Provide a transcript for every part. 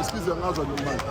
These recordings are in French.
excusez-moi, je demande.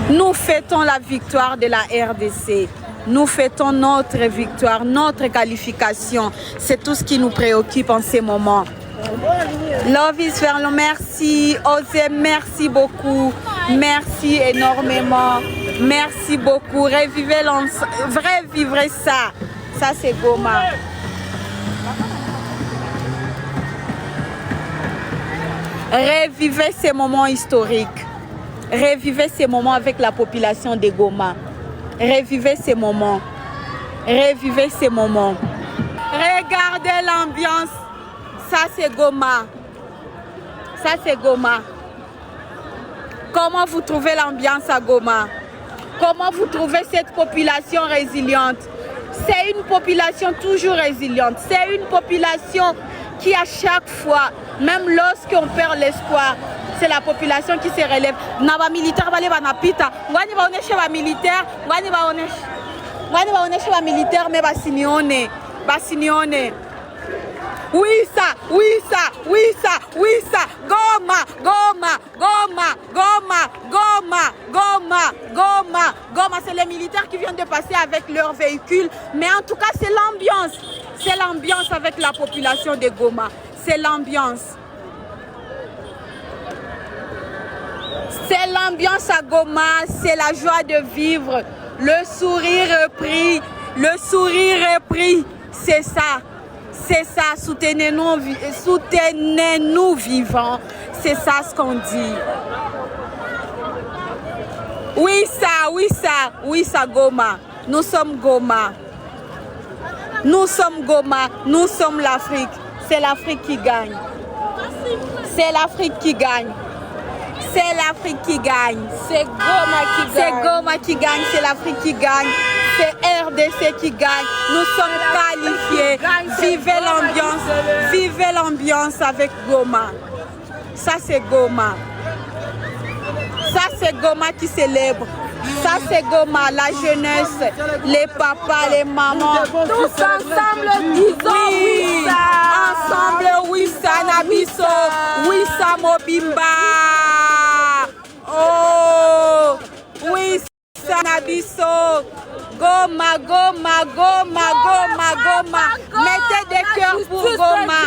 Nous fêtons la victoire de la RDC. Nous fêtons notre victoire, notre qualification. C'est tout ce qui nous préoccupe en ces moments. Love is Verlon, merci. Osé, merci beaucoup. Merci énormément. Merci beaucoup. Revivez revivez ça. Ça, c'est Goma. Revivez ces moments historiques. Revivez ces moments avec la population de Goma. Revivez ces moments. Revivez ces moments. Regardez l'ambiance. Ça, c'est Goma. Ça, c'est Goma. Comment vous trouvez l'ambiance à Goma? Comment vous trouvez cette population résiliente? C'est une population toujours résiliente. C'est une population qui, à chaque fois, même lorsqu'on perd l'espoir, c'est la population qui se relève. Naba militaire bale banapita. Ngani ba oneshe ba militaire, ngani ba oneshe ba militaire mais basinione. Oui ça, oui ça, oui ça, oui ça. Goma, Goma, Goma, Goma, Goma, Goma, Goma, Goma. C'est les militaires qui viennent de passer avec leur véhicule, mais en tout cas c'est l'ambiance. C'est l'ambiance avec la population de Goma. C'est l'ambiance. C'est l'ambiance à Goma, c'est la joie de vivre, le sourire repris, c'est ça, soutenez-nous vivants, c'est ça ce qu'on dit. Oui ça Goma, nous sommes Goma, nous sommes l'Afrique, c'est l'Afrique qui gagne. C'est l'Afrique qui gagne. C'est l'Afrique qui gagne. C'est Goma qui gagne. C'est Goma qui gagne, c'est l'Afrique qui gagne. C'est RDC qui gagne. Nous sommes qualifiés. Vivez l'ambiance avec Goma. Ça c'est Goma. Ça c'est Goma qui célèbre. Ça c'est Goma, la jeunesse, les papas, les mamans. Tous ensemble disons oui, ça. Ensemble oui ça Nabiso. Oui ça Mobimba. Oh oui ça Nabiso. Goma, Goma, Goma, Goma, Goma. Mettez des cœurs pour Goma.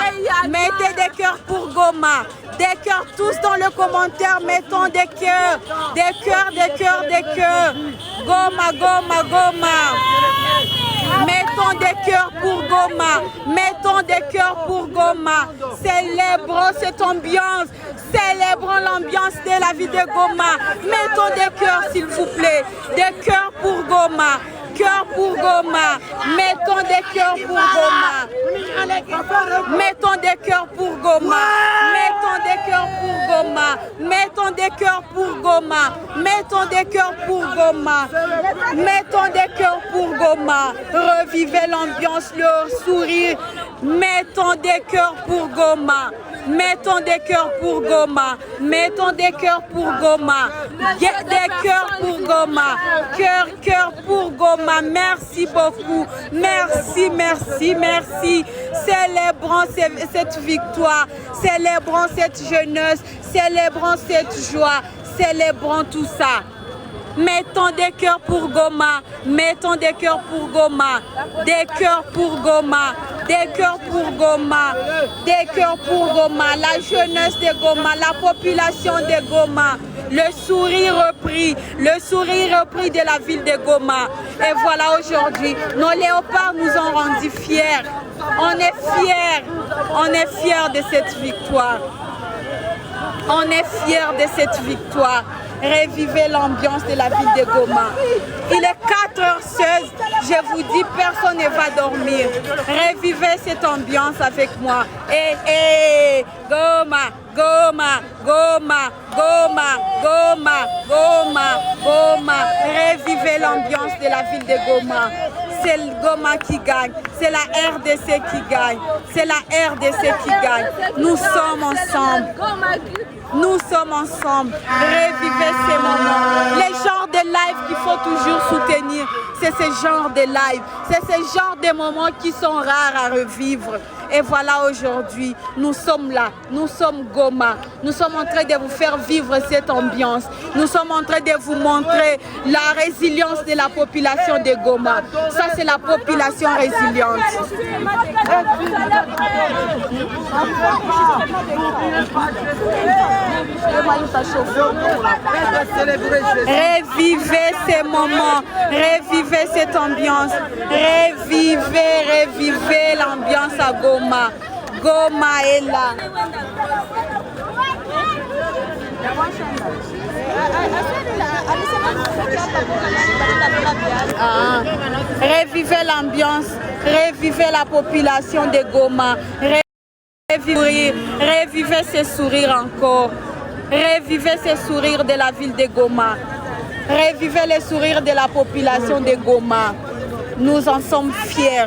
Mettez des cœurs pour Goma. Des cœurs tous dans le commentaire. Mettons des cœurs. Des cœurs, des cœurs, des cœurs. Goma, Goma, Goma. Mettons des cœurs pour Goma. Mettons des cœurs pour Goma. Célébrons cette ambiance. Célébrons l'ambiance de la vie de Goma. Mettons des cœurs s'il vous plaît. Des cœurs pour Goma. Cœur pour Goma. Mettons des cœurs pour Goma. Mettons des cœurs pour Goma. Mettons des cœurs pour Goma. Mettons des cœurs pour Goma. Mettons des cœurs pour Goma. Mettons des cœurs pour Goma. Revivez l'ambiance, leur sourire. Mettons des cœurs pour Goma. Mettons des cœurs pour Goma. Mettons des cœurs pour Goma. Des cœurs pour Goma. Cœur pour Goma. Merci beaucoup. Merci, merci, merci. Célébrons cette victoire. Célébrons cette jeunesse. Célébrons cette joie. Célébrons tout ça. Mettons des cœurs pour Goma. Mettons des cœurs pour Goma. Des cœurs pour Goma. Des cœurs pour Goma. Des cœurs pour Goma. La jeunesse de Goma. La population de Goma. Le sourire repris. Le sourire repris de la ville de Goma. Et voilà aujourd'hui, nos léopards nous ont rendus fiers. On est fiers. On est fiers de cette victoire. On est fiers de cette victoire. Revivez l'ambiance de la ville de Goma. Il est 4h16. Je vous dis, personne ne va dormir. Revivez cette ambiance avec moi. Goma, Goma, Goma, Goma, Goma, Goma, Goma. Revivez l'ambiance de la ville de Goma. C'est le Goma qui gagne. C'est la RDC qui gagne. C'est la RDC qui gagne. Nous sommes ensemble. Nous sommes ensemble. Revivez ces moments. Les genres de live qu'il faut toujours soutenir, c'est ce genre de live. C'est ce genre de moments qui sont rares à revivre. Et voilà aujourd'hui, nous sommes là. Nous sommes Goma. Nous sommes en train de vous faire vivre cette ambiance. Nous sommes en train de vous montrer la résilience de la population de Goma. Ça, c'est la population résiliente. Revivez ces moments, revivez cette ambiance, revivez l'ambiance à Goma. Goma est là. Revivez l'ambiance, revivez la population de Goma. Revivez ces sourires encore. Revivez ces sourires de la ville de Goma. Revivez les sourires de la population de Goma. Nous en sommes fiers.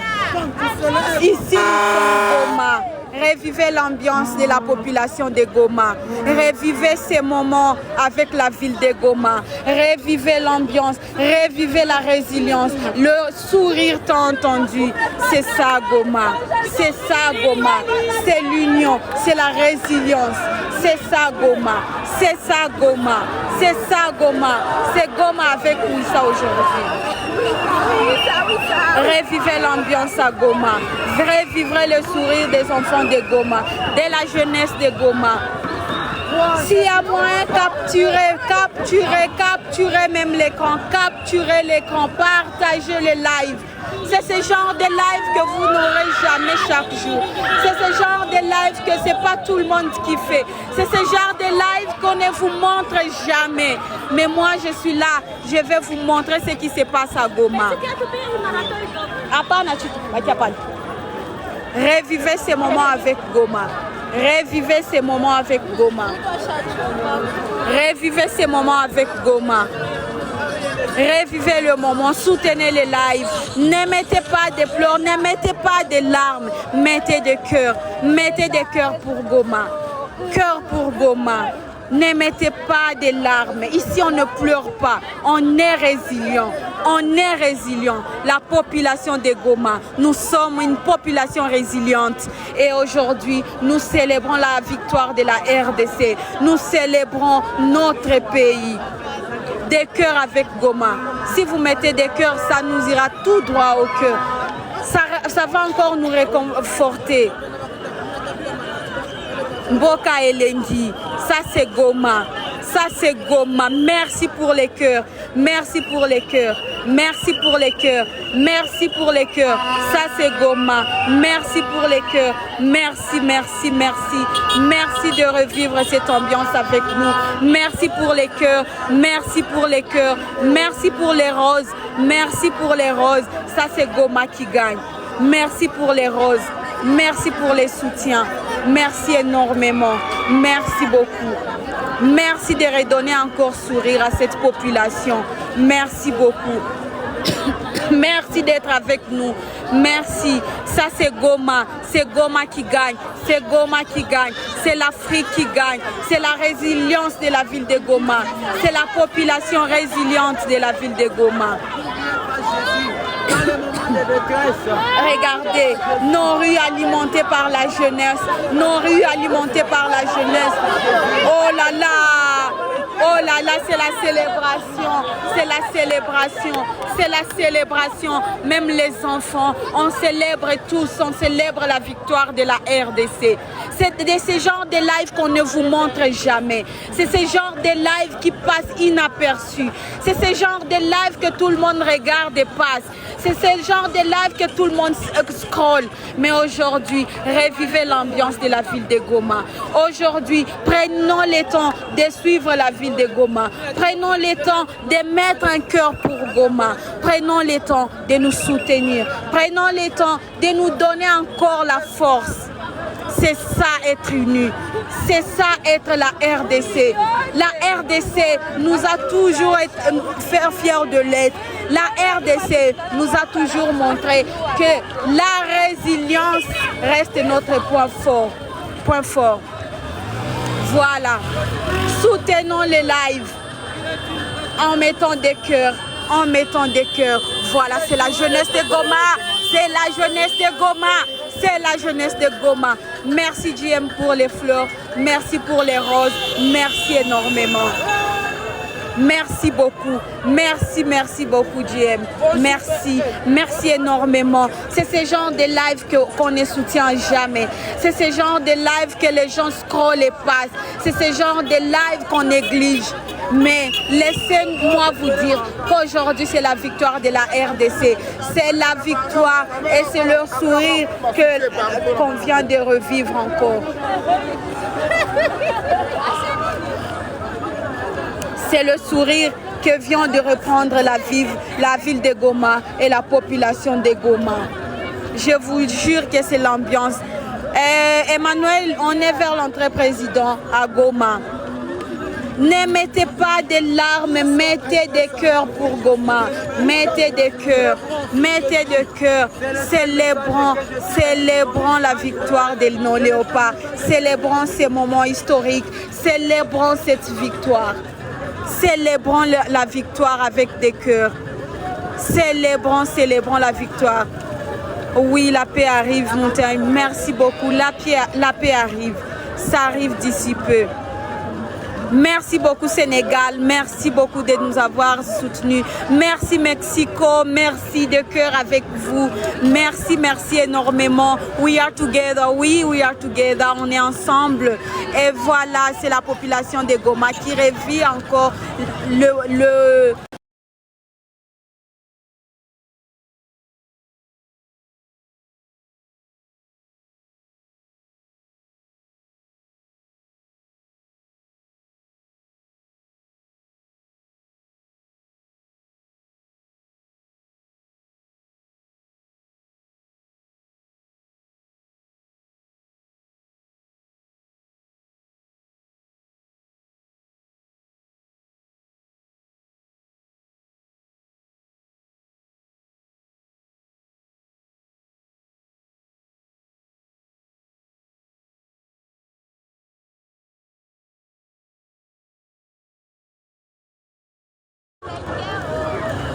Ici, nous sommes Goma. Revivez l'ambiance de la population de Goma. Revivez ces moments avec la ville de Goma. Revivez l'ambiance. Revivez la résilience. Le sourire tant entendu. C'est ça Goma. C'est ça Goma. C'est l'union. C'est la résilience. C'est ça Goma. C'est ça Goma. C'est ça Goma. C'est Goma avec Ouissa aujourd'hui. Revivez l'ambiance à Goma. Revivez le sourire des enfants de Goma, de la jeunesse de Goma. S'il y a moyen, capturez même l'écran, partagez le live. C'est ce genre de live que vous n'aurez jamais chaque jour. C'est ce genre de live que c'est pas tout le monde qui fait. C'est ce genre de live qu'on ne vous montre jamais. Mais moi, je suis là. Je vais vous montrer ce qui se passe à Goma. Revivez ces moments avec Goma. Revivez ces moments avec Goma. Revivez ces moments avec Goma. Revivez le moment, soutenez les lives. Ne mettez pas de pleurs, ne mettez pas de larmes. Mettez des cœurs. Mettez des cœurs pour Goma. Cœur pour Goma. Ne mettez pas de larmes. Ici, on ne pleure pas. On est résilient. On est résilient. La population de Goma, nous sommes une population résiliente. Et aujourd'hui, nous célébrons la victoire de la RDC. Nous célébrons notre pays. Des cœurs avec Goma. Si vous mettez des cœurs, ça nous ira tout droit au cœur. Ça va encore nous réconforter. Mboka Elengi, ça c'est Goma. Ça c'est Goma. Merci pour les cœurs. Merci pour les cœurs. Merci pour les cœurs. Merci pour les cœurs. Ça c'est Goma. Merci pour les cœurs. Merci, merci, merci. Merci de revivre cette ambiance avec nous. Merci pour les cœurs. Merci pour les cœurs. Merci pour les roses. Merci pour les roses. Ça c'est Goma qui gagne. Merci pour les roses. Merci pour les soutiens. Merci énormément. Merci beaucoup. Merci de redonner encore sourire à cette population. Merci beaucoup. Merci d'être avec nous. Merci. Ça c'est Goma. C'est Goma qui gagne. C'est Goma qui gagne. C'est l'Afrique qui gagne. C'est la résilience de la ville de Goma. C'est la population résiliente de la ville de Goma. Regardez, nos rues alimentées par la jeunesse, nos rues alimentées par la jeunesse. Oh là là, oh là là, c'est la célébration, c'est la célébration, c'est la célébration. Même les enfants, on célèbre tous, on célèbre la victoire de la RDC. C'est de ce genre de live qu'on ne vous montre jamais. C'est ce genre de live qui passe inaperçu. C'est ce genre de live que tout le monde regarde et passe. C'est ce genre de live que tout le monde scrolle. Mais aujourd'hui, revivez l'ambiance de la ville de Goma. Aujourd'hui, prenons le temps de suivre la ville de Goma. Prenons le temps de mettre un cœur pour Goma. Prenons le temps de nous soutenir. Prenons le temps de nous donner encore la force. C'est ça être unis. C'est ça être la RDC. La RDC nous a toujours fait fiers de l'être. La RDC nous a toujours montré que la résilience reste notre point fort. Point fort. Voilà. Soutenons les lives en mettant des cœurs. En mettant des cœurs. Voilà, c'est la jeunesse de Goma. C'est la jeunesse de Goma. C'est la jeunesse de Goma. Merci JM pour les fleurs. Merci pour les roses. Merci énormément. Merci beaucoup. Merci, merci beaucoup, JM. Merci. Merci énormément. C'est ce genre de live qu'on ne soutient jamais. C'est ce genre de live que les gens scrollent et passent. C'est ce genre de live qu'on néglige. Mais laissez-moi vous dire qu'aujourd'hui, c'est la victoire de la RDC. C'est la victoire et c'est le sourire qu'on vient de revivre encore. C'est le sourire que vient de reprendre la ville de Goma et la population de Goma. Je vous jure que c'est l'ambiance. Emmanuel, on est vers l'entrée président à Goma. Ne mettez pas de larmes, mettez des cœurs pour Goma. Mettez des cœurs, mettez des cœurs. Célébrons, célébrons la victoire de nos léopards. Célébrons ces moments historiques. Célébrons cette victoire. Célébrons la victoire avec des cœurs. Célébrons, célébrons la victoire. Oui, la paix arrive, montagne. Merci beaucoup. La paix arrive. Ça arrive d'ici peu. Merci beaucoup Sénégal, merci beaucoup de nous avoir soutenus. Merci Mexico, merci de cœur avec vous. Merci, merci énormément. We are together, oui, we are together, on est ensemble. Et voilà, c'est la population de Goma qui revit encore le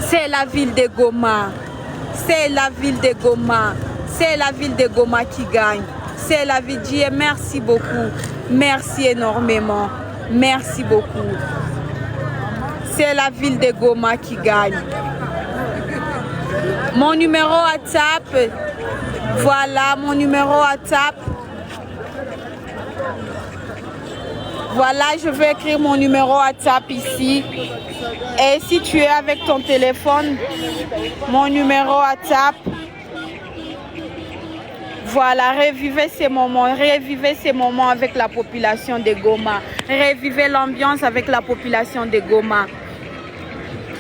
C'est la ville de Goma. C'est la ville de Goma. C'est la ville de Goma qui gagne. C'est la ville de Dieu. Merci beaucoup. Merci énormément. Merci beaucoup. C'est la ville de Goma qui gagne. Mon numéro WhatsApp. Voilà mon numéro WhatsApp. Voilà, je vais écrire mon numéro WhatsApp ici. Et si tu es avec ton téléphone, mon numéro WhatsApp. Voilà, revivez ces moments avec la population de Goma. Revivez l'ambiance avec la population de Goma.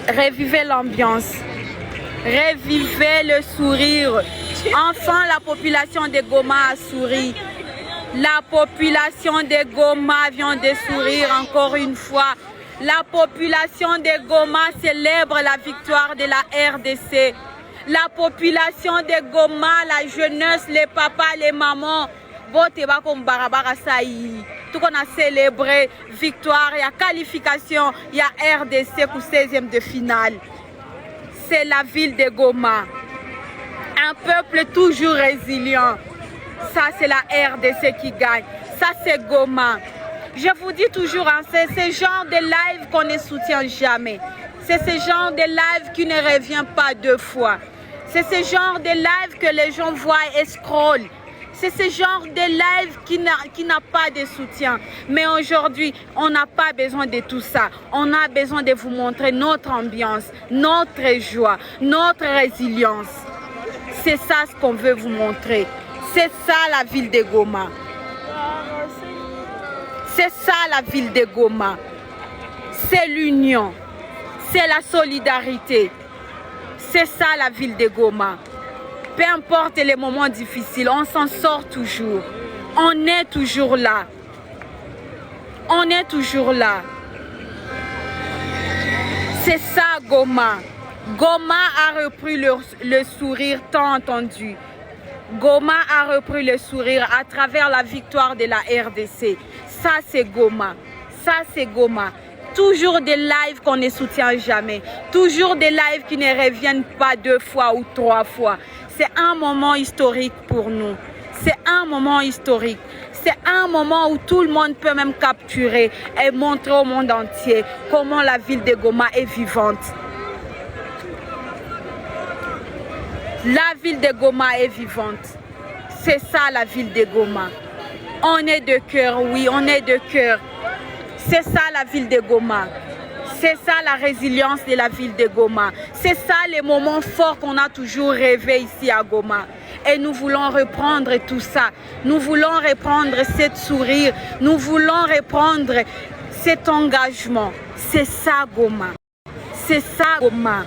Revivez l'ambiance. Revivez le sourire. Enfin, la population de Goma a souri. La population de Goma vient de sourire encore une fois. La population de Goma célèbre la victoire de la RDC. La population de Goma, la jeunesse, les papas, les mamans, tout qu'on a célébré victoire, il y a qualification, il y a RDC pour 16e de finale. C'est la ville de Goma. Un peuple toujours résilient. Ça, c'est la RDC qui gagne. Ça, c'est Goma. Je vous dis toujours, hein, c'est ce genre de live qu'on ne soutient jamais. C'est ce genre de live qui ne revient pas deux fois. C'est ce genre de live que les gens voient et scrollent. C'est ce genre de live qui n'a pas de soutien. Mais aujourd'hui, on n'a pas besoin de tout ça. On a besoin de vous montrer notre ambiance, notre joie, notre résilience. C'est ça ce qu'on veut vous montrer. C'est ça la ville de Goma. C'est ça la ville de Goma. C'est l'union. C'est la solidarité. C'est ça la ville de Goma. Peu importe les moments difficiles, on s'en sort toujours. On est toujours là. On est toujours là. C'est ça Goma. Goma a repris le sourire tant entendu. Goma a repris le sourire à travers la victoire de la RDC. Ça c'est Goma. Ça c'est Goma. Toujours des lives qu'on ne soutient jamais. Toujours des lives qui ne reviennent pas deux fois ou trois fois. C'est un moment historique pour nous. C'est un moment historique. C'est un moment où tout le monde peut même capturer et montrer au monde entier comment la ville de Goma est vivante. La ville de Goma est vivante. C'est ça la ville de Goma. On est de cœur, oui, on est de cœur. C'est ça la ville de Goma. C'est ça la résilience de la ville de Goma. C'est ça les moments forts qu'on a toujours rêvé ici à Goma. Et nous voulons reprendre tout ça. Nous voulons reprendre cette sourire. Nous voulons reprendre cet engagement. C'est ça Goma. C'est ça Goma.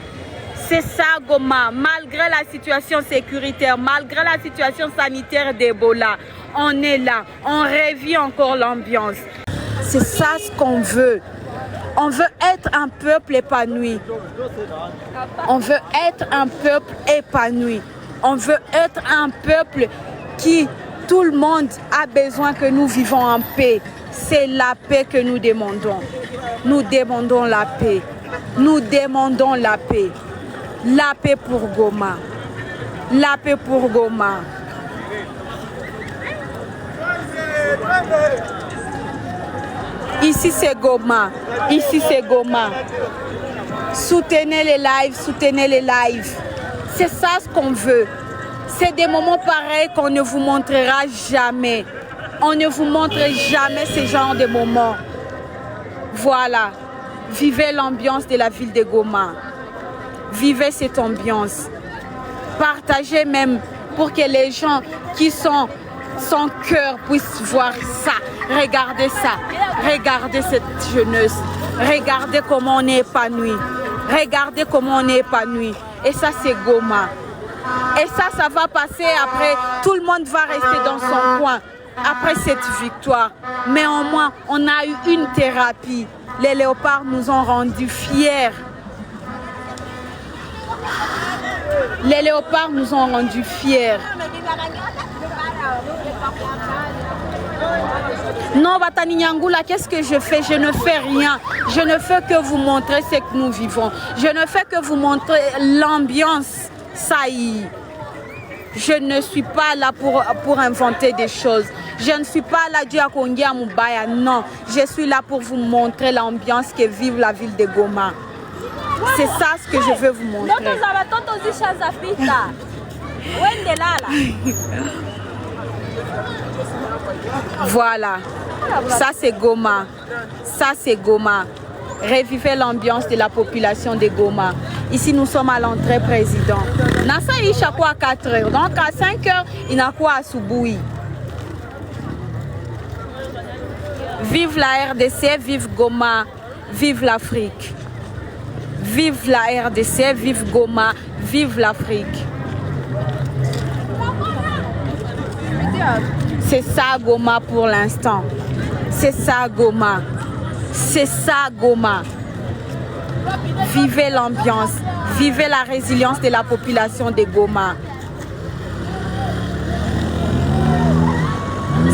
C'est ça Goma. Malgré la situation sécuritaire, malgré la situation sanitaire d'Ebola, on est là. On revit encore l'ambiance. C'est ça ce qu'on veut. On veut être un peuple épanoui. On veut être un peuple épanoui. On veut être un peuple qui, tout le monde a besoin que nous vivons en paix. C'est la paix que nous demandons. Nous demandons la paix. Nous demandons la paix. La paix pour Goma. La paix pour Goma. Ici c'est Goma. Ici c'est Goma. Soutenez les lives, soutenez les lives. C'est ça ce qu'on veut. C'est des moments pareils qu'on ne vous montrera jamais. On ne vous montre jamais ce genre de moments. Voilà. Vivez l'ambiance de la ville de Goma. Vivez cette ambiance. Partagez même pour que les gens qui sont sans cœur puissent voir ça. Regardez ça. Regardez cette jeunesse. Regardez comment on est épanoui. Regardez comment on est épanoui. Et ça, c'est Goma. Et ça va passer après. Tout le monde va rester dans son coin après cette victoire. Mais au moins, on a eu une thérapie. Les léopards nous ont rendus fiers. Les léopards nous ont rendus fiers. Non, Batani Nyangula, qu'est-ce que je fais? Je ne fais rien. Je ne fais que vous montrer ce que nous vivons. Je ne fais que vous montrer l'ambiance. Ça y est. Je ne suis pas là pour inventer des choses. Je ne suis pas là à Kongia Mubaya. Non, je suis là pour vous montrer l'ambiance que vive la ville de Goma. C'est ça ce que je veux vous montrer. Voilà, ça c'est Goma. Ça c'est Goma. Revivez l'ambiance de la population de Goma. Ici, nous sommes à l'entrée président. Nasa Isha à 4 h. Donc à 5 h, il n'a quoi à Souboui. Vive la RDC, vive Goma, vive l'Afrique. Vive la RDC, vive Goma, vive l'Afrique. C'est ça Goma pour l'instant. C'est ça Goma. C'est ça Goma. Vivez l'ambiance, vivez la résilience de la population de Goma.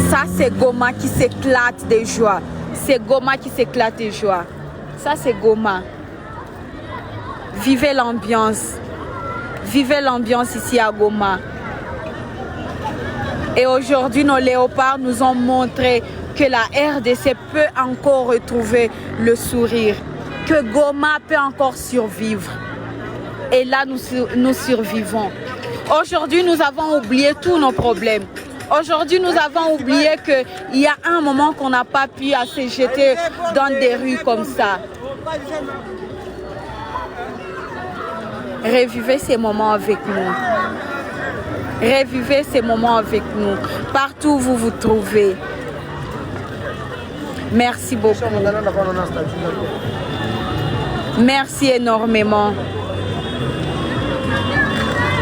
Ça c'est Goma qui s'éclate de joie. C'est Goma qui s'éclate de joie. Ça c'est Goma. Vivez l'ambiance. Vivez l'ambiance ici à Goma. Et aujourd'hui, nos léopards nous ont montré que la RDC peut encore retrouver le sourire, que Goma peut encore survivre. Et là, nous survivons. Aujourd'hui, nous avons oublié tous nos problèmes. Aujourd'hui, nous avons oublié qu'il y a un moment qu'on n'a pas pu se jeter dans des rues comme ça. Revivez ces moments avec nous. Revivez ces moments avec nous. Partout où vous vous trouvez. Merci beaucoup. Merci énormément.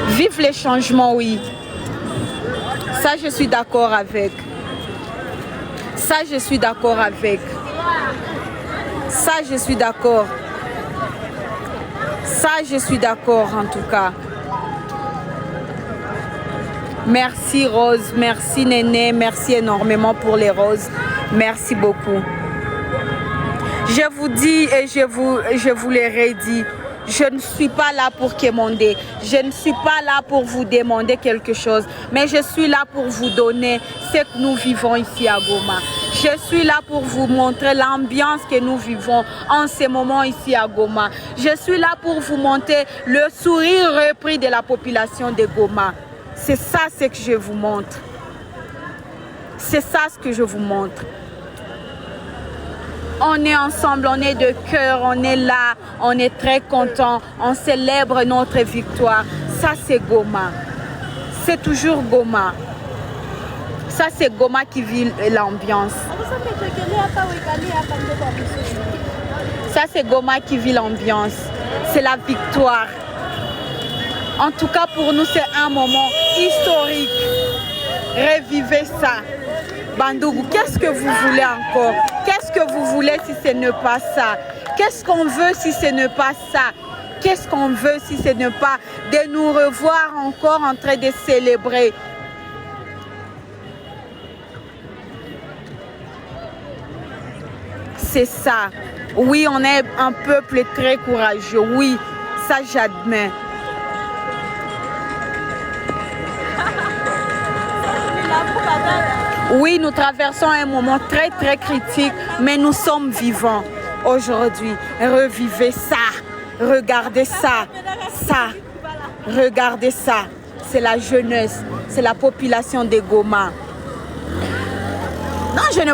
Vive les changements, oui. Ça, je suis d'accord avec. Ça, je suis d'accord avec. Ça, je suis d'accord. Ça, je suis d'accord en tout cas. Merci Rose, merci Néné, merci énormément pour les roses. Merci beaucoup. Je vous dis et je vous le redis, je ne suis pas là pour quémander. Je ne suis pas là pour vous demander quelque chose, mais je suis là pour vous donner ce que nous vivons ici à Goma. Je suis là pour vous montrer l'ambiance que nous vivons en ce moment ici à Goma. Je suis là pour vous montrer le sourire repris de la population de Goma. C'est ça ce que je vous montre. C'est ça ce que je vous montre. On est ensemble, on est de cœur, on est là, on est très content, on célèbre notre victoire. Ça c'est Goma. C'est toujours Goma. Ça c'est Goma qui vit l'ambiance. Ça c'est Goma qui vit l'ambiance. C'est la victoire. En tout cas pour nous c'est un moment historique. Revivez ça. Bandougou, qu'est-ce que vous voulez encore? Qu'est-ce que vous voulez si ce n'est pas ça? Qu'est-ce qu'on veut si ce n'est pas ça? Qu'est-ce qu'on veut si ce n'est pas de nous revoir encore en train de célébrer? C'est ça. Oui, on est un peuple très courageux. Oui, ça j'admets. Oui, nous traversons un moment très très critique, mais nous sommes vivants aujourd'hui. Revivez ça, regardez ça, regardez ça. C'est la jeunesse, c'est la population de Goma. Non, je ne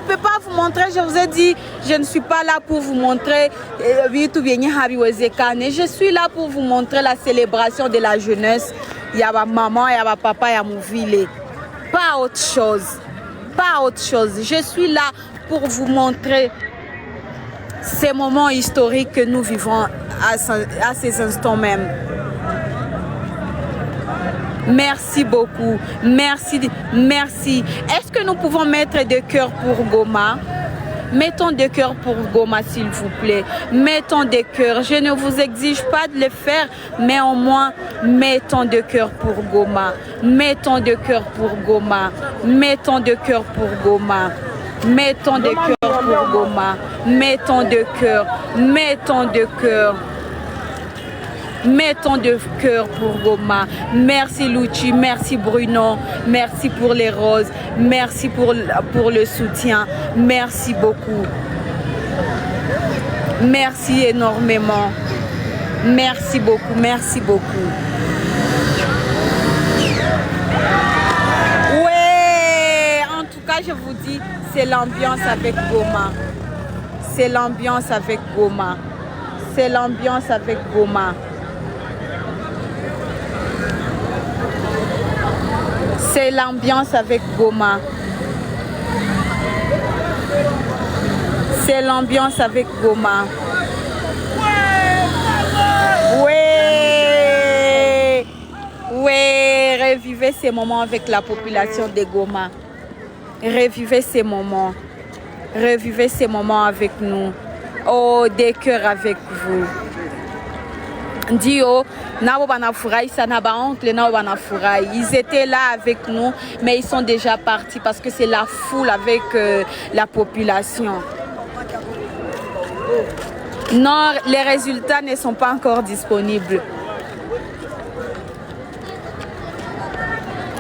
peux pas vous montrer, je vous ai dit, je ne suis pas là pour vous montrer, je suis là pour vous montrer la célébration de la jeunesse. Il y a ma maman, il y a ma papa, il y a mon ville. Pas autre chose. Pas autre chose. Je suis là pour vous montrer ces moments historiques que nous vivons à ces instants même. Merci beaucoup. Merci. Merci. Est-ce que nous pouvons mettre des cœurs pour Goma? Mettons des cœurs pour Goma, s'il vous plaît. Mettons des cœurs. Je ne vous exige pas de les faire, mais au moins, mettons des cœurs pour Goma. Mettons des cœurs pour Goma. Mettons des cœurs pour Goma. Mettons des cœurs pour Goma. Mettons des cœurs. Mettons des cœurs. Mettons de cœur pour Goma. Merci Luchi, merci Bruno, merci pour les roses, merci pour le soutien, merci beaucoup. Merci énormément. Merci beaucoup, merci beaucoup. Ouais, en tout cas, je vous dis, c'est l'ambiance avec Goma. C'est l'ambiance avec Goma. C'est l'ambiance avec Goma. C'est l'ambiance avec Goma. C'est l'ambiance avec Goma. Ouais. Ouais. Revivez ces moments avec la population de Goma. Revivez ces moments. Revivez ces moments avec nous. Oh, des cœurs avec vous. Dio, ils étaient là avec nous, mais ils sont déjà partis parce que c'est la foule avec la population. Non, les résultats ne sont pas encore disponibles.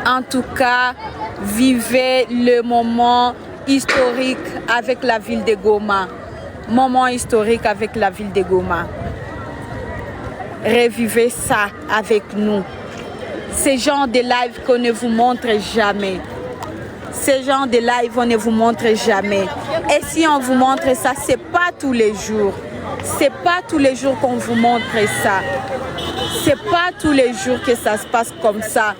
En tout cas, vivez le moment historique avec la ville de Goma. Moment historique avec la ville de Goma. Revivez ça avec nous. Ce genre de live qu'on ne vous montre jamais. Ce genre de live on ne vous montre jamais. Et si on vous montre ça, c'est pas tous les jours. C'est pas tous les jours qu'on vous montre ça. C'est pas tous les jours que ça se passe comme ça.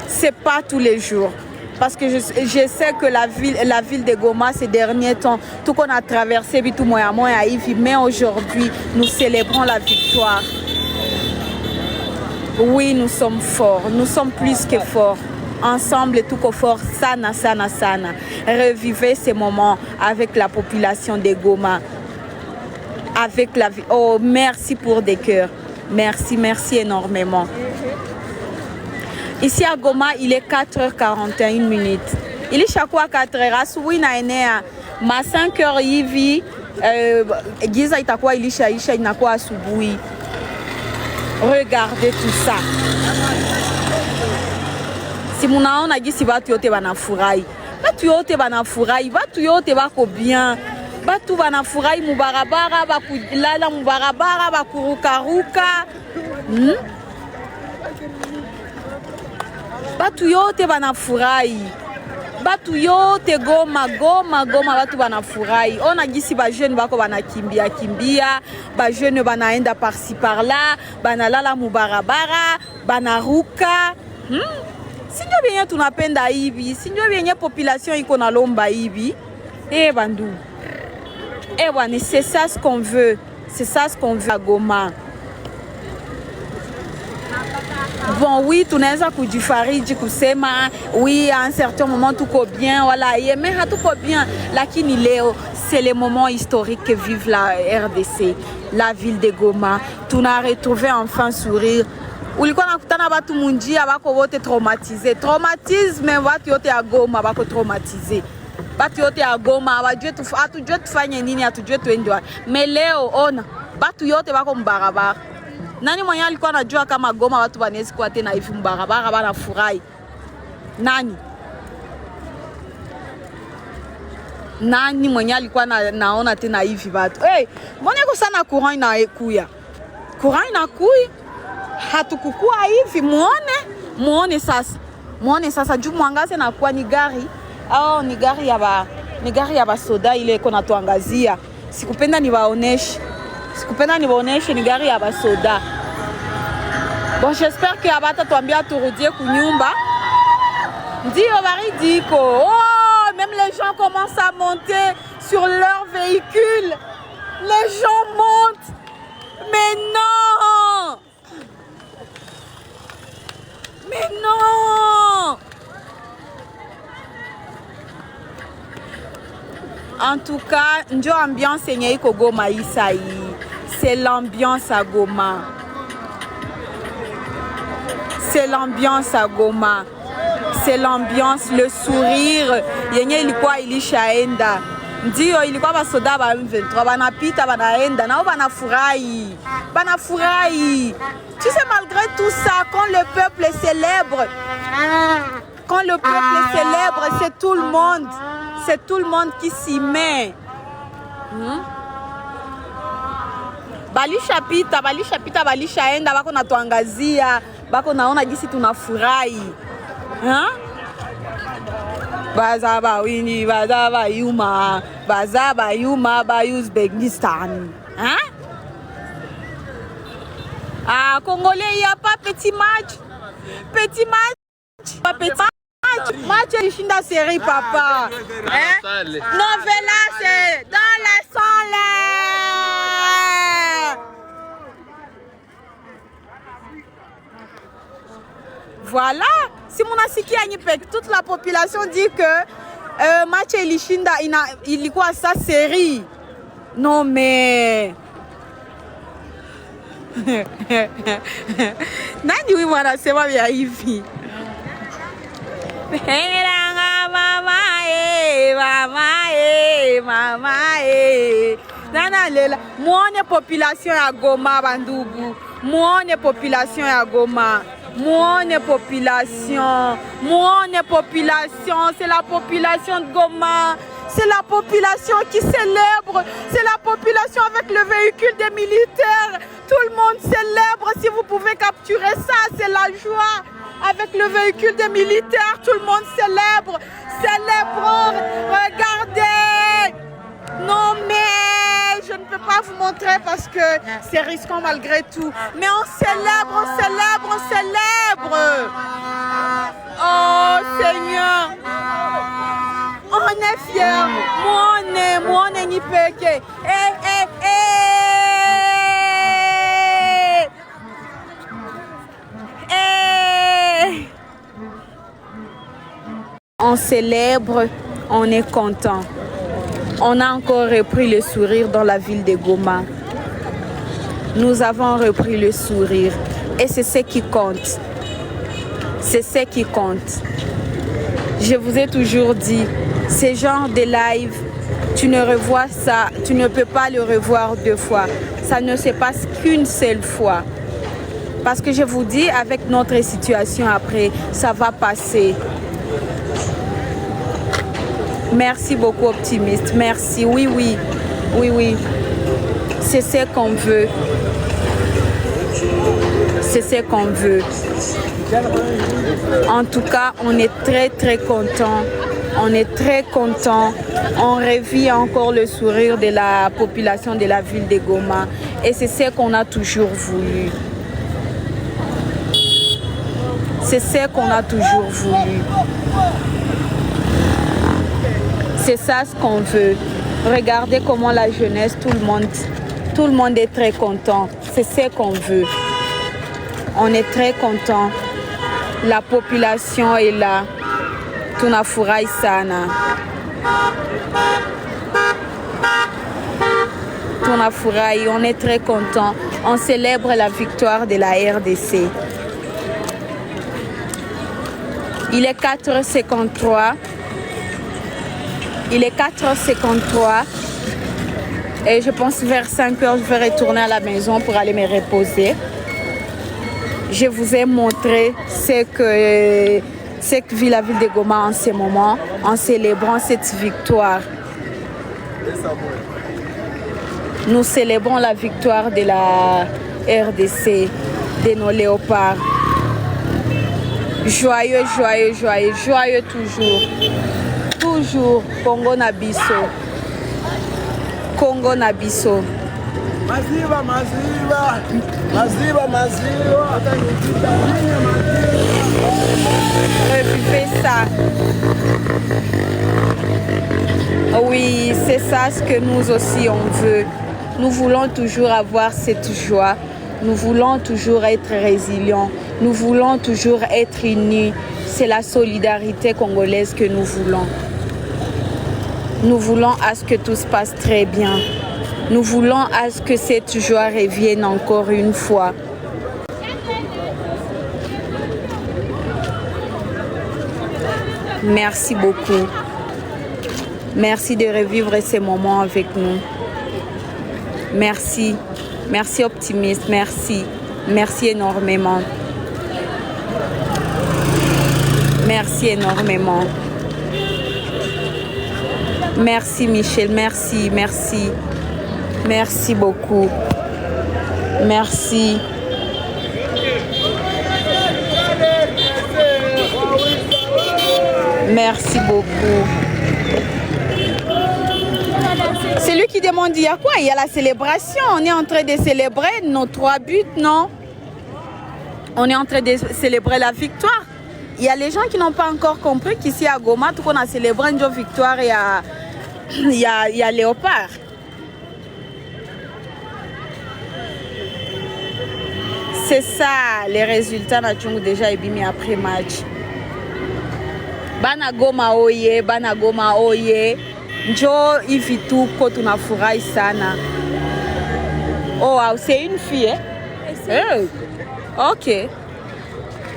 C'est pas tous les jours. Parce que je sais que la ville de Goma, ces derniers temps, tout qu'on a traversé, mais aujourd'hui, nous célébrons la victoire. Oui, nous sommes forts. Nous sommes plus que forts. Ensemble, tout qu'au fort, sana, sana, sana. Revivez ces moments avec la population de Goma. Avec la vie. Oh, merci pour des cœurs. Merci, merci énormément. Ici à Goma, il est 4h41. Il est chaque fois 4h. Oui, ma 5h hivi. Giza itakuwa ilishaisha inakuwa asubuhi. Regardez tout ça. Si munaona gisi batu yote banafurahi. Batu yote banafurahi. Batu yote bako bien. Batu banafurahi mubarabara, bakulala mubarabara, bakurukaruka. Batu yote banafurahi. Batu yote Goma batu banafurahi. On a gisi ba jeune bako banakimbia kimbia, ba jeune banaenda par-ci par-là, banalala mubarabara, banaruka. Sinjo benye tunapenda hivi, sinjo benye population iko na lomba hivi. Eh bandu. Eh bwana, c'est ça ce qu'on veut. C'est ça ce qu'on veut à Goma. Bon, oui, tunaweza kujifariji kusema oui, à un certain moment tout ko bien, voilà, mais tout ko bien. Lakini leo, c'est le moment historique que vive la RDC, la ville de Goma. Tuna retrouvé enfin sourire. Ulikuwa nakutana batu munjia bako wote traumatisé. Traumatisme watu yote ya Goma bako traumatisé. Batu yote ya Goma hatujue tufanye nini, hatujue tuende wapi. Mais leo ona batu yote bako mbarabara. Nani mwenye alikuwa anajua kama Goma watu wanaweza kuwa tena hivi mbarabara banafurahi? Nani? Nani mwenye alikuwa naona tena hivi watu? Hey, mbona kwa sana courant inakuya? Courant inakuya? Hatukukua hivi, muone sasa. Muone sasa juu mwangaze na kuwa ni gari. Oh, ni gari ya ba soda ile iko natuangazia. Sikupenda niwaoneshe. Ni gari ya basoda. Bon, j'espère que abata tuambia turudie kunyumba. Ndio baridiko. Oh, même les gens commencent à monter sur leur véhicule. Les gens montent. Mais non! Mais non! En tout cas, njo ambiance yenye iko Goma Isaï. C'est l'ambiance à Goma. C'est l'ambiance à Goma. C'est l'ambiance, le sourire. Yenye ilikuwa ilishaenda. Ndio ilikuwa basoda ba M23 banapita banaenda nao banafurahi. Banafurahi. Tu sais, malgré tout ça, quand le peuple célèbre, c'est tout le monde. C'est tout le monde qui s'y met. Balishapita, balishaenda, bako natuangazia, bako naona gisi tunafurahi. Bazaba wini, bazaba yuma, ba Uzbekistan. Ah, Congolais, il n'y a pas petit match. Petit match. Pas petit match. Match de série, papa. Novella, c'est dans la salle. Voilà. Si mon asiki Agnipek, toute la population dit que match Elishinda, il y quoi ça série. Non mais. Nani wi mwana sema vya hivi. Mama Nana lela. Muone population ya Goma bandugu. Muone population ya Goma. Muone population. C'est la population de Goma. C'est la population qui célèbre. C'est la population avec le véhicule des militaires. Tout le monde célèbre. Si vous pouvez capturer ça, c'est la joie. Avec le véhicule des militaires, tout le monde célèbre. Célébrons. Regardez. Non mais je ne peux pas vous montrer parce que c'est risquant malgré tout. Mais on célèbre. Oh Seigneur. On est fiers. Moi on est ni peke. On célèbre, on est content. On a encore repris le sourire dans la ville de Goma. Nous avons repris le sourire. Et c'est ce qui compte. C'est ce qui compte. Je vous ai toujours dit, ce genre de live, tu ne revois ça, tu ne peux pas le revoir deux fois. Ça ne se passe qu'une seule fois. Parce que je vous dis, avec notre situation après, ça va passer. Merci beaucoup, optimiste. Merci. Oui. C'est ce qu'on veut. C'est ce qu'on veut. En tout cas, on est très content. On est très content. On revit encore le sourire de la population de la ville de Goma. Et c'est ce qu'on a toujours voulu. C'est ce qu'on a toujours voulu. C'est ça ce qu'on veut. Regardez comment la jeunesse, tout le monde est très content. C'est ce qu'on veut. On est très content. La population est là. Tunafurahi sana. Tunafurahi, on est très content. On célèbre la victoire de la RDC. Il est 4h53. Il est 4h53 et je pense vers 5h, je vais retourner à la maison pour aller me reposer. Je vous ai montré ce que vit la ville de Goma en ce moment, en célébrant cette victoire. Nous célébrons la victoire de la RDC, de nos léopards. Joyeux toujours. Toujours Congo Nabiso. Revivez ça. Oui, c'est ça ce que nous aussi on veut. Nous voulons toujours avoir cette joie. Nous voulons toujours être résilients. Nous voulons toujours être unis. C'est la solidarité congolaise que nous voulons. Nous voulons à ce que tout se passe très bien. Nous voulons à ce que cette joie revienne encore une fois. Merci beaucoup. Merci de revivre ces moments avec nous. Merci. Merci optimiste. Merci. Merci énormément. Merci énormément. Merci Michel. Merci. Merci. Merci beaucoup. Merci. Merci beaucoup. C'est lui qui demande, il y a quoi? Il y a la célébration. On est en train de célébrer nos 3 buts, non? On est en train de célébrer la victoire. Il y a les gens qui n'ont pas encore compris qu'ici à Goma, tout qu'on a célébré une victoire, il y a Léopard. C'est ça, les résultats n'ont déjà été après match. Bana Goma oye, Bana Goma oye. Njo ivitu ko tunafurahi sana. Oh wow, c'est une fille, hein? Hey. Ok.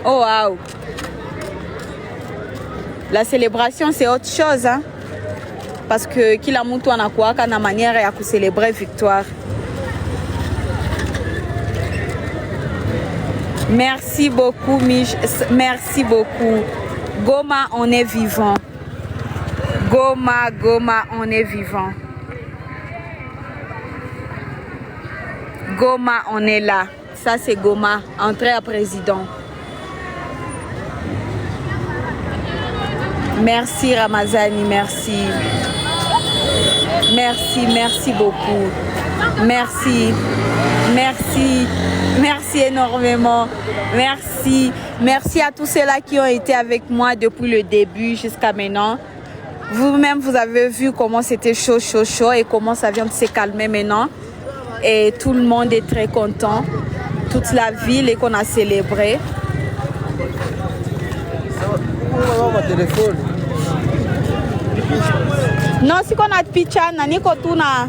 Oh wow. La célébration c'est autre chose, hein? Parce que kila mtu anakuwa na manière ya célébrer victoire. Merci beaucoup, Mich. Merci beaucoup. Goma, on est vivant. Goma, Goma, on est vivant. Goma, on est là. Ça, c'est Goma. Entrée à président. Merci, Ramazani. Merci. Merci, merci beaucoup. Merci. Merci. Merci énormément. Merci. Merci à tous ceux-là qui ont été avec moi depuis le début jusqu'à maintenant. Vous-même, vous avez vu comment c'était chaud et comment ça vient de se calmer maintenant. Et tout le monde est très content. Toute la ville et qu'on a célébré. Non, si qu'on a de picha, nani kotuna.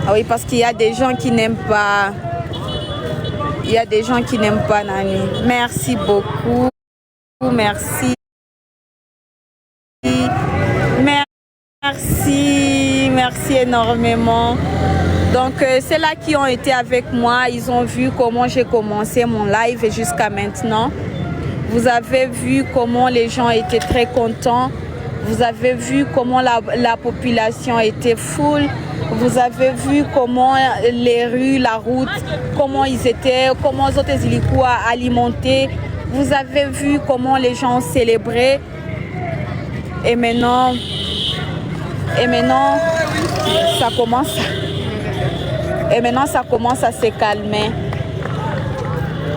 Ah oui, parce qu'il y a des gens qui n'aiment pas. Il y a des gens qui n'aiment pas Nani. Merci beaucoup. Merci. Merci. Merci énormément. Donc, ceux-là qui ont été avec moi, ils ont vu comment j'ai commencé mon live jusqu'à maintenant. Vous avez vu comment les gens étaient très contents. Vous avez vu comment la population était full. Vous avez vu comment les rues, la route, comment ils étaient, comment les autres ilikuwa alimentés. Vous avez vu comment les gens célébraient. Et maintenant, ça commence. Et maintenant, ça commence à se calmer.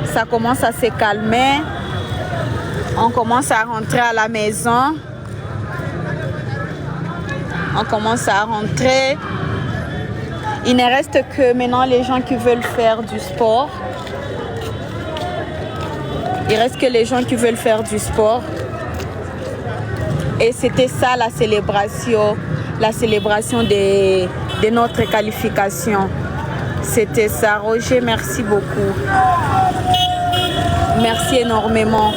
Ça commence à se calmer. On commence à rentrer à la maison. On commence à rentrer. Il ne reste que maintenant les gens qui veulent faire du sport. Il reste que les gens qui veulent faire du sport. Et c'était ça la célébration de notre qualification. C'était ça. Roger, merci beaucoup. Merci énormément.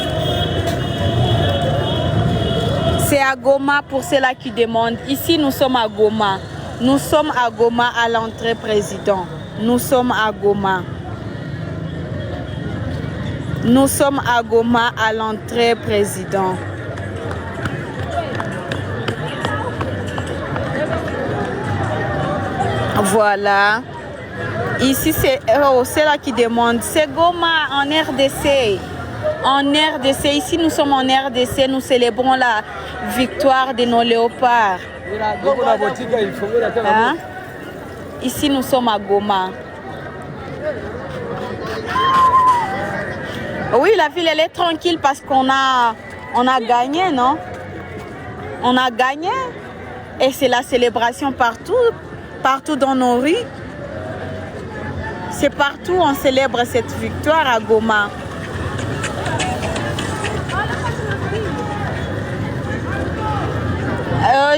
C'est à Goma pour ceux-là qui demandent. Ici, nous sommes à Goma. Nous sommes à Goma à l'entrée président. Nous sommes à Goma. Nous sommes à Goma à l'entrée président. Voilà. Ici, c'est là qui demande. C'est Goma en RDC. En RDC, ici nous sommes en RDC, nous célébrons la victoire de nos léopards. Hein? Ici nous sommes à Goma. Oui, la ville elle est tranquille parce qu'on a gagné, non? On a gagné et c'est la célébration partout dans nos rues. C'est partout on célèbre cette victoire à Goma.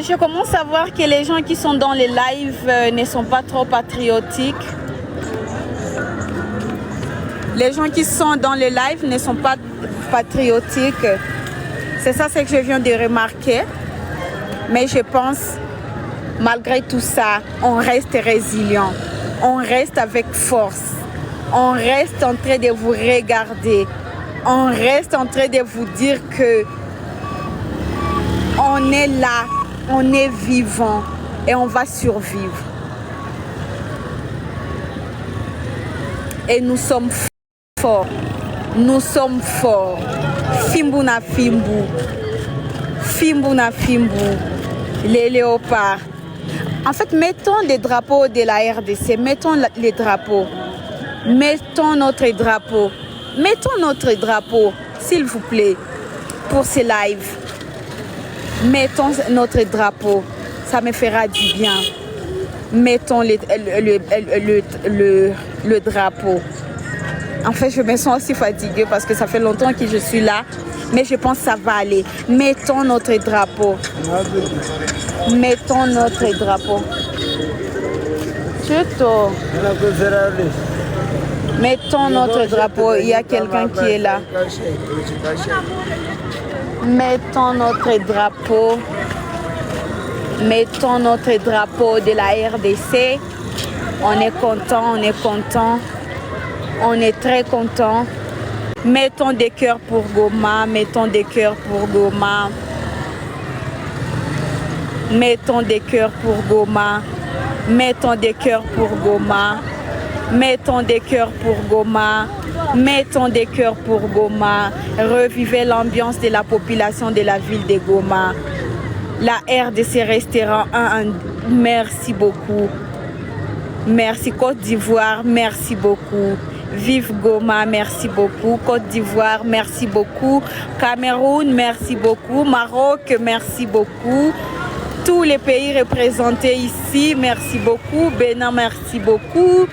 je commence à voir que les gens qui sont dans les lives ne sont pas trop patriotiques. Les gens qui sont dans les lives ne sont pas patriotiques. C'est ça ce que je viens de remarquer. Mais je pense, malgré tout ça, on reste résilient. On reste avec force. On reste en train de vous regarder. On reste en train de vous dire que on est là, on est vivant et on va survivre. Et nous sommes forts. Nous sommes forts. Fimbu na fimbu. Fimbu na fimbu. Les léopards. En fait, mettons les drapeaux de la RDC. Mettons les drapeaux. Mettons notre drapeau. Mettons notre drapeau, s'il vous plaît, pour ce live. Mettons notre drapeau. Ça me fera du bien. Mettons le drapeau. En fait, je me sens aussi fatiguée parce que ça fait longtemps que je suis là. Mais je pense que ça va aller. Mettons notre drapeau. Mettons notre drapeau. Chuto. Mettons notre drapeau. Il y a quelqu'un qui est là. Mettons notre drapeau. Mettons notre drapeau de la RDC. On est content, on est content. On est très content. Mettons des cœurs pour Goma. Mettons des cœurs pour Goma. Mettons des cœurs pour Goma. Mettons des cœurs pour Goma. Mettons des cœurs pour Goma. Mettons des cœurs pour Goma. Revivez l'ambiance de la population de la ville de Goma. La RDC restera un. Merci beaucoup. Merci Côte d'Ivoire, merci beaucoup. Vive Goma, merci beaucoup. Côte d'Ivoire, merci beaucoup. Cameroun, merci beaucoup. Maroc, merci beaucoup. Tous les pays représentés ici, merci beaucoup. Bénin, merci beaucoup.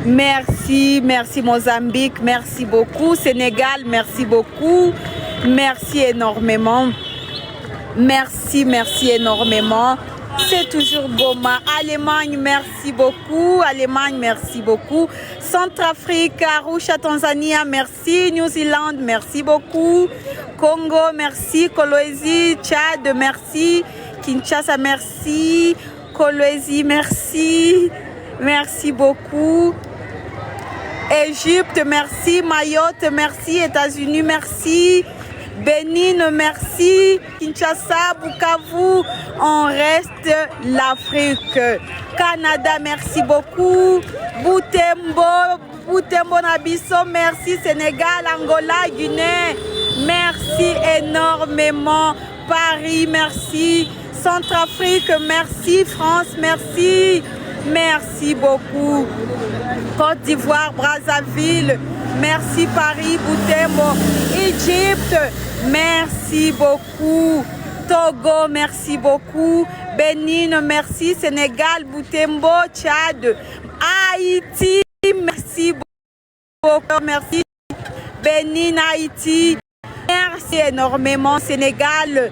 Merci, merci Mozambique, merci beaucoup. Sénégal, merci beaucoup. Merci énormément. Merci, merci énormément. C'est toujours Goma. Allemagne, merci beaucoup. Allemagne, merci beaucoup. Centrafrique, Arusha, Tanzanie, merci. New Zealand, merci beaucoup. Congo, merci. Kolwezi, Tchad, merci. Kinshasa, merci. Kolwezi, merci. Merci beaucoup. Égypte, merci. Mayotte, merci. États-Unis, merci. Bénin, merci. Kinshasa, Bukavu, on reste l'Afrique. Canada, merci beaucoup. Butembo Nabiso, merci. Sénégal, Angola, Guinée, merci énormément. Paris, merci. Centrafrique, merci. France, merci. Merci beaucoup. Côte d'Ivoire, Brazzaville, merci. Paris, Butembo, Égypte, merci beaucoup. Togo, merci beaucoup. Bénin, merci. Sénégal, Butembo, Tchad, Haïti, merci beaucoup. Merci. Bénin, Haïti, merci énormément. Sénégal,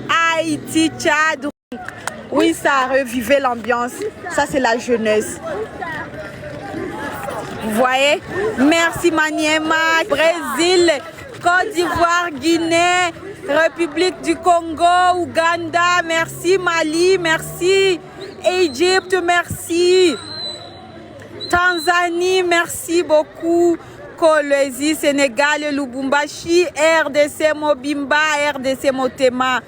Haïti, Tchad. Oui, ça a revivé l'ambiance. Ça, c'est la jeunesse. Vous voyez? Merci Maniema, Brésil, Côte d'Ivoire, Guinée, République du Congo, Ouganda, merci. Mali, merci. Égypte, merci. Tanzanie, merci beaucoup. Kolwezi, Sénégal, Lubumbashi, RDC Mobimba, RDC Motema.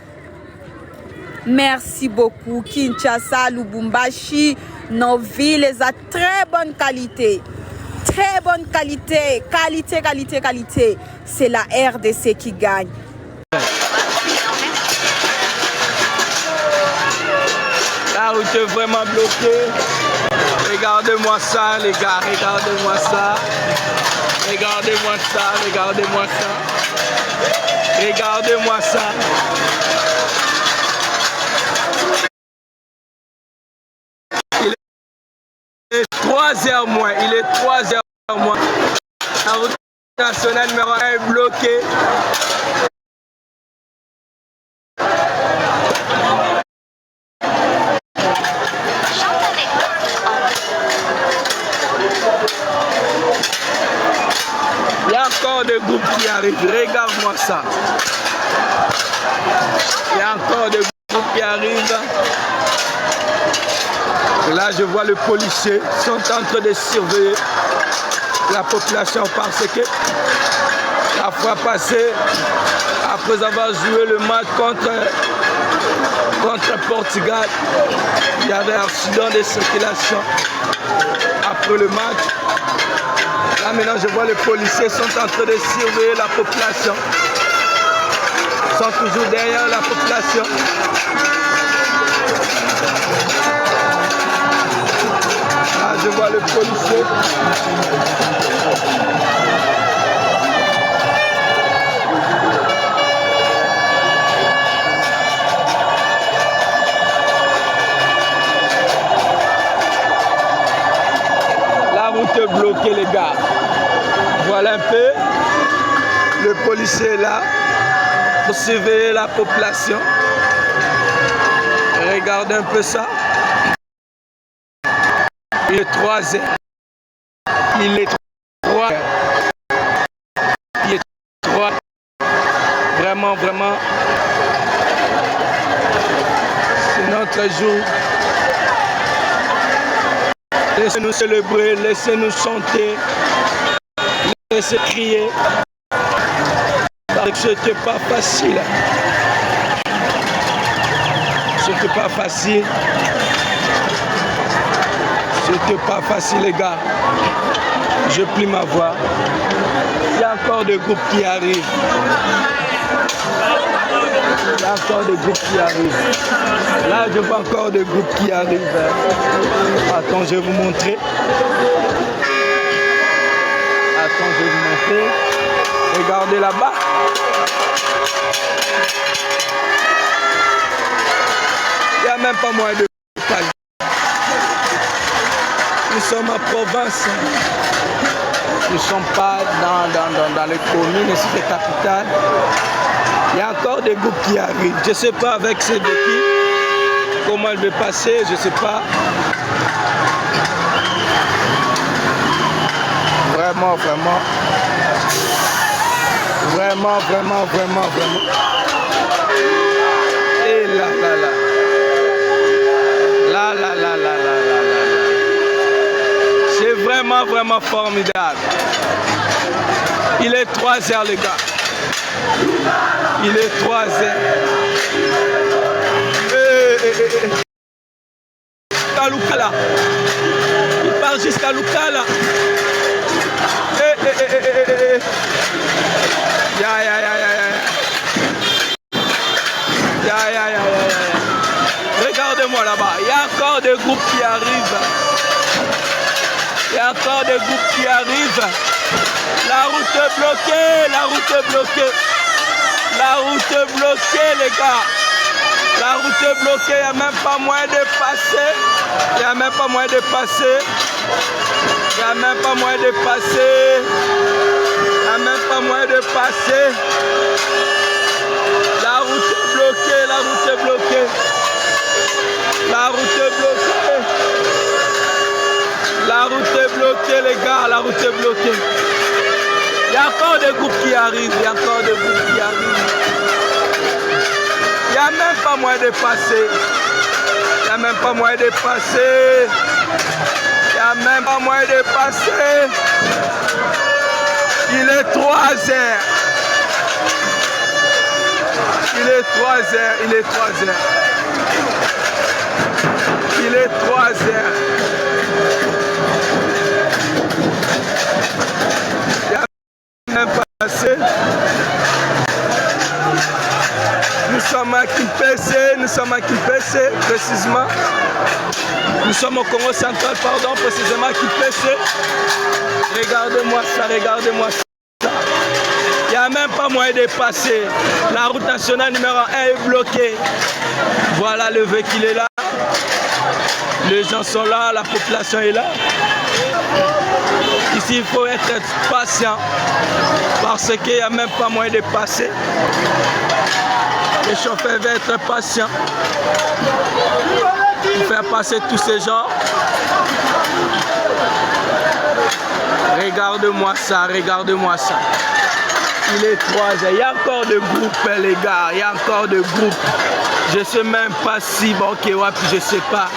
Merci beaucoup. Kinshasa, Lubumbashi, nos villes à très bonne qualité. Très bonne qualité. Qualité. C'est la RDC qui gagne. La route est vraiment bloquée. Regardez-moi ça, les gars. Regardez-moi ça. Regardez-moi ça. Regardez-moi ça. Regardez-moi ça. Il est 3h moins. Il est 3h moins. La route nationale numéro 1 est bloquée. des groupes qui arrivent. Regarde-moi ça. Il y a encore des groupes qui arrivent. Et là, je vois les policiers sont en train de surveiller la population parce que la fois passée, après avoir joué le match contre Portugal, il y avait un accident de circulation après le match. Là maintenant je vois les policiers sont en train de surveiller la population. Ils sont toujours derrière la population. Là je vois les policiers. Bloqué les gars. Voilà un peu. Le policier est là pour surveiller la population. Regardez un peu ça. Il est 3 heures. Il est 3 heures. Il est 3 heures. Vraiment, vraiment. C'est notre jour. Laissez-nous célébrer, laissez-nous chanter, laissez crier. Parce que c'était pas facile. C'était pas facile. C'était pas facile les gars. Je plie ma voix. Il y a encore des groupes qui arrivent. Il y a encore des groupes qui arrivent. Là, je vois encore des groupes qui arrivent. Attends, je vais vous montrer. Attends, je vais vous montrer. Regardez là-bas. Il n'y a même pas moyen de parler. Nous sommes en province. Nous ne sommes pas dans les communes, c'est les capitales. Il y a encore des groupes qui arrivent. Je ne sais pas avec ces deux qui, comment elle va passer, je ne sais pas. Vraiment, vraiment. Vraiment, vraiment, vraiment, vraiment. Et là, là, là. Là, là, là, là, là, là, là. C'est vraiment, vraiment formidable. Il est 3 heures, les gars. Il est 3 heures. Jusqu'à Lukala. Il part jusqu'à Lukala. Ya, ya, ya, ya, ya. Ya, ya, ya, ya, ya. Regardez-moi là-bas. Il y a encore des groupes qui arrivent. Il y a encore des groupes qui arrivent. La route est bloquée. La route est bloquée. La route est bloquée, les gars. La route est bloquée, il n'y a même pas moyen de passer. Il n'y a même pas moyen de passer. Il n'y a même pas moyen de passer. Il n'y a même pas moyen de passer. La route est bloquée, la route est bloquée. La route est bloquée. La route est bloquée, les gars. La route est bloquée. Il y a encore des groupes qui arrivent, il y a encore des groupes qui arrivent. Il n'y a même pas moyen de passer. Il n'y a même pas moyen de passer. Il n'y a même pas moyen de passer. Il est 3 heures. Il est 3 heures, il est 3 heures. Il est 3 heures. Même passé. Nous sommes à Kimpese, précisément. Nous sommes au Congo central, pardon, précisément à Kimpese. Regardez-moi ça, regardez-moi ça. Il n'y a même pas moyen de passer. La route nationale numéro 1 est bloquée. Voilà, le véhicule est là. Les gens sont là, la population est là. Ici, il faut être patient parce qu'il n'y a même pas moyen de passer. Le chauffeur va être patient pour faire passer tous ces gens. Regardez-moi ça, regardez-moi ça. Il est 3 heures. Il y a encore de groupes, les gars. Il y a encore de groupes. Je sais même pas si bon, ok, ouais, je sais pas.